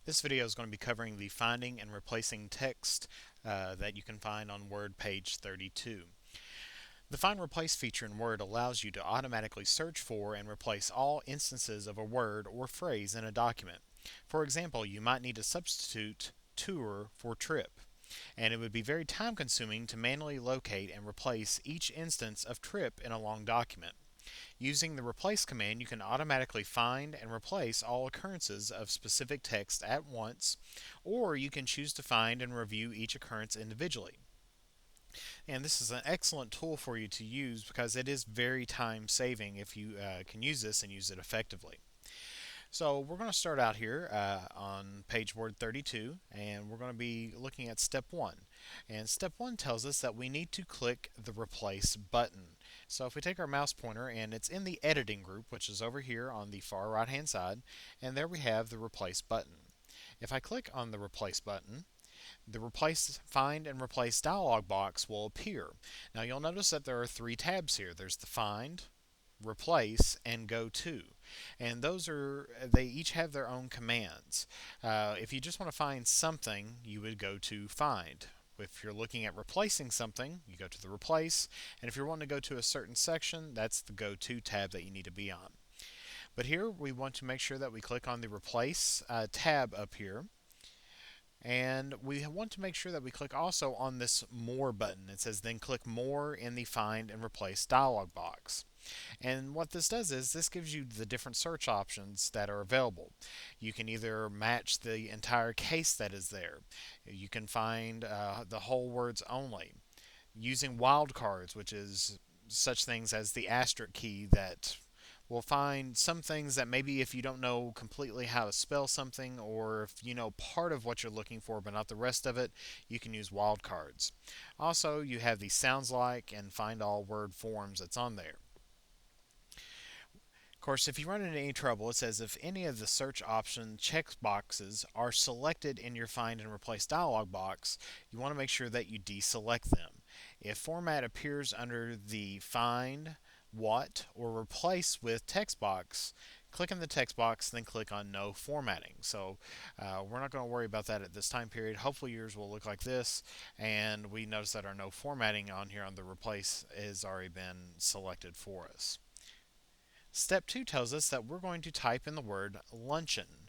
This video is going to be covering the finding and replacing text that you can find on Word page 32. The Find Replace feature in Word allows you to automatically search for and replace all instances of a word or phrase in a document. For example, you might need to substitute tour for trip, and it would be very time consuming to manually locate and replace each instance of trip in a long document. Using the replace command, you can automatically find and replace all occurrences of specific text at once, or you can choose to find and review each occurrence individually. And this is an excellent tool for you to use because it is very time saving if you can use this and use it effectively. So we're going to start out here on page Word 32, and we're going to be looking at step 1. And step 1 tells us that we need to click the replace button. So if we take our mouse pointer, and it's in the editing group, which is over here on the far right hand side, and there we have the replace button. If I click on the replace button, the replace, find, and replace dialog box will appear. Now you'll notice that there are three tabs here. There's the find, replace, and go to, and they each have their own commands. If you just want to find something, you would go to find. If you're looking at replacing something, you go to the replace, and if you're wanting to go to a certain section, that's the go to tab that you need to be on. But here we want to make sure that we click on the replace tab up here, and we want to make sure that we click also on this more button. It says then click more in the find and replace dialog box. And what this does is this gives you the different search options that are available. You can either match the entire case that is there. You can find the whole words only. Using wildcards, which is such things as the asterisk key that will find some things that maybe if you don't know completely how to spell something, or if you know part of what you're looking for but not the rest of it, you can use wildcards. Also, you have the sounds like and find all word forms that's on there. Of course, if you run into any trouble, it says if any of the search option checkboxes are selected in your find and replace dialog box, you want to make sure that you deselect them. If format appears under the find, what, or replace with text box, click in the text box, then click on no formatting. So we're not going to worry about that at this time period. Hopefully yours will look like this, and we notice that our no formatting on here on the replace has already been selected for us. Step 2 tells us that we're going to type in the word luncheon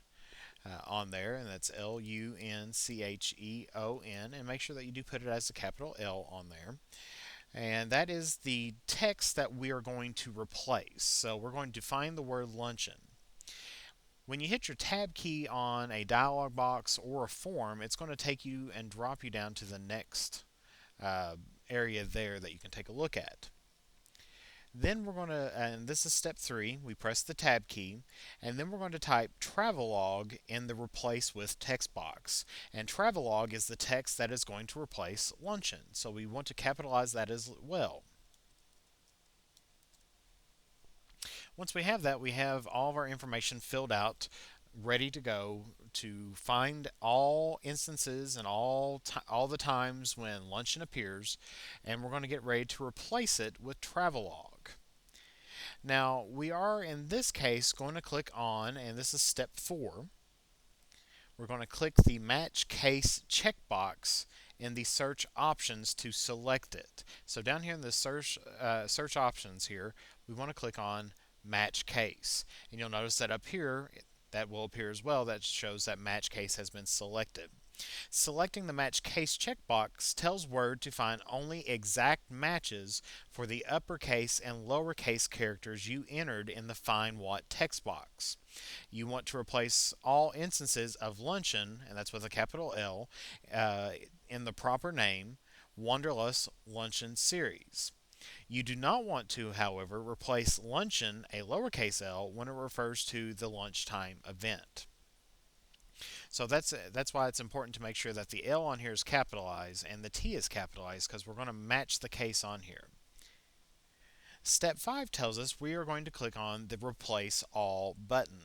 on there, and that's Luncheon, and make sure that you do put it as a capital L on there. And that is the text that we are going to replace. So we're going to find the word luncheon. When you hit your tab key on a dialog box or a form, it's going to take you and drop you down to the next area there that you can take a look at. Then we're going to, and this is step 3, we press the tab key, and then we're going to type travelogue in the replace with text box. And travelogue is the text that is going to replace luncheon, so we want to capitalize that as well. Once we have that, we have all of our information filled out, ready to go to find all instances and all the times when luncheon appears, and we're going to get ready to replace it with travelogue. Now, we are in this case going to click on, and this is step 4, we're going to click the match case checkbox in the search options to select it. So down here in the search options here, we want to click on match case. And you'll notice that up here, that will appear as well, that shows that match case has been selected. Selecting the match case checkbox tells Word to find only exact matches for the uppercase and lowercase characters you entered in the Find What text box. You want to replace all instances of luncheon, and that's with a capital L, in the proper name, Wanderlust Luncheon Series. You do not want to, however, replace luncheon, a lowercase l, when it refers to the lunchtime event. So that's why it's important to make sure that the L on here is capitalized and the T is capitalized, because we're going to match the case on here. Step 5 tells us we are going to click on the Replace All button.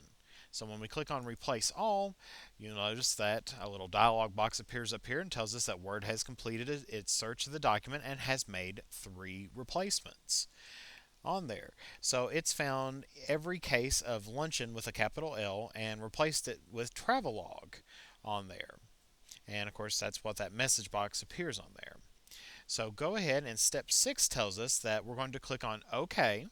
So when we click on Replace All, you'll notice that a little dialog box appears up here and tells us that Word has completed its search of the document and has made 3 replacements. on there. So it's found every case of luncheon with a capital L and replaced it with travelogue on there. And of course, that's what that message box appears on there. So go ahead, and step 6 tells us that we're going to click on OK.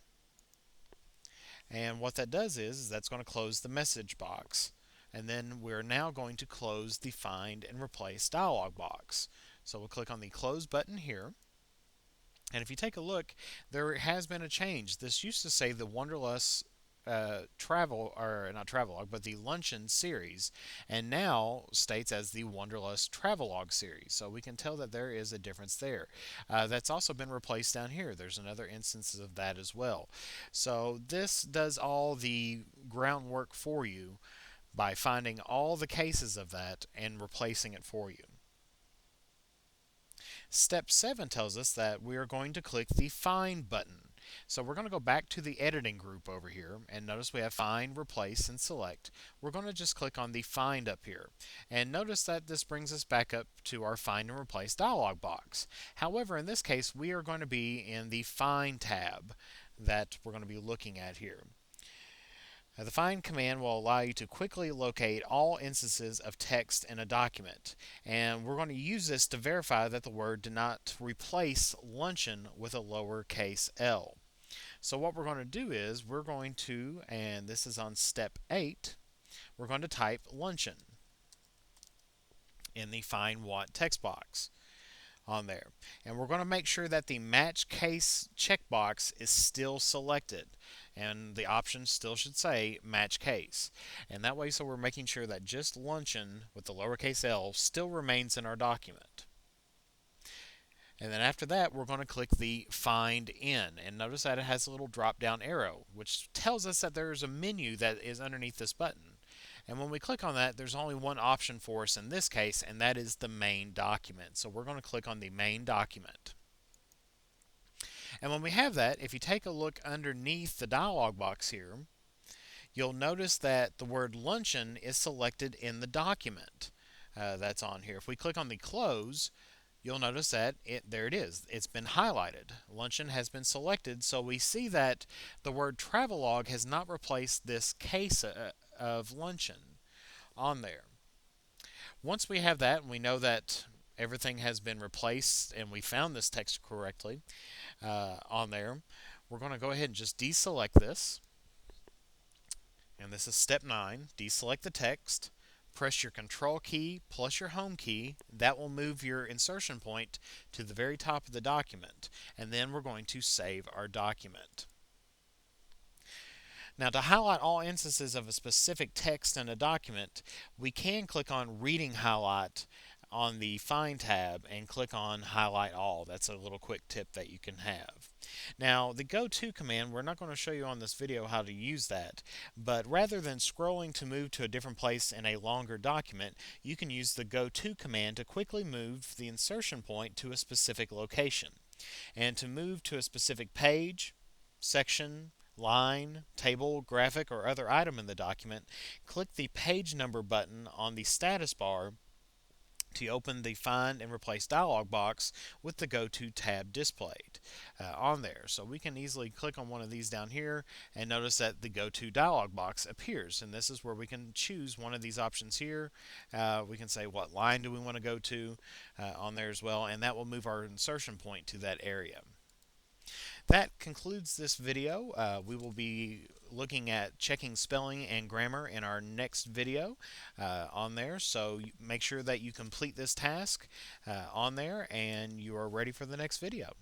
And what that does is that's going to close the message box. And then we're now going to close the Find and Replace dialog box. So we'll click on the Close button here. And if you take a look, there has been a change. This used to say the Wanderlust travel, or not travelogue, but the luncheon series, and now states as the Wanderlust travelogue series. So we can tell that there is a difference there. That's also been replaced down here. There's another instance of that as well. So this does all the groundwork for you by finding all the cases of that and replacing it for you. Step 7 tells us that we are going to click the Find button. So we're going to go back to the editing group over here, and notice we have Find, Replace, and Select. We're going to just click on the Find up here. And notice that this brings us back up to our Find and Replace dialog box. However, in this case, we are going to be in the Find tab that we're going to be looking at here. Now, the Find command will allow you to quickly locate all instances of text in a document, and we're going to use this to verify that the word did not replace luncheon with a lowercase l. So what we're going to do is we're going to, and this is on step 8, we're going to type luncheon in the Find What text box on there. And we're going to make sure that the match case checkbox is still selected, and the option still should say match case. And that way, so we're making sure that just luncheon with the lowercase l still remains in our document. And then after that, we're going to click the Find In. And notice that it has a little drop down arrow, which tells us that there's a menu that is underneath this button. And when we click on that, there's only one option for us in this case, and that is the main document. So we're going to click on the main document. And when we have that, if you take a look underneath the dialog box here, you'll notice that the word luncheon is selected in the document that's on here. If we click on the close, you'll notice that there it is. It's been highlighted. Luncheon has been selected, so we see that the word travelogue has not replaced this case of luncheon on there. Once we have that and we know that everything has been replaced and we found this text correctly on there, we're going to go ahead and just deselect this. And this is step 9. Deselect the text. Press your Control key plus your Home key. That will move your insertion point to the very top of the document. And then we're going to save our document. Now, to highlight all instances of a specific text in a document, we can click on Reading Highlight on the Find tab and click on Highlight All. That's a little quick tip that you can have. Now, the Go To command, we're not going to show you on this video how to use that, but rather than scrolling to move to a different place in a longer document, you can use the Go To command to quickly move the insertion point to a specific location. And to move to a specific page, section, line, table, graphic, or other item in the document, click the page number button on the status bar to open the Find and Replace dialog box with the Go To tab displayed on there. So we can easily click on one of these down here and notice that the Go To dialog box appears. And this is where we can choose one of these options here. We can say what line do we want to go to on there as well, and that will move our insertion point to that area. That concludes this video. We will be looking at checking spelling and grammar in our next video on there. So make sure that you complete this task on there and you are ready for the next video.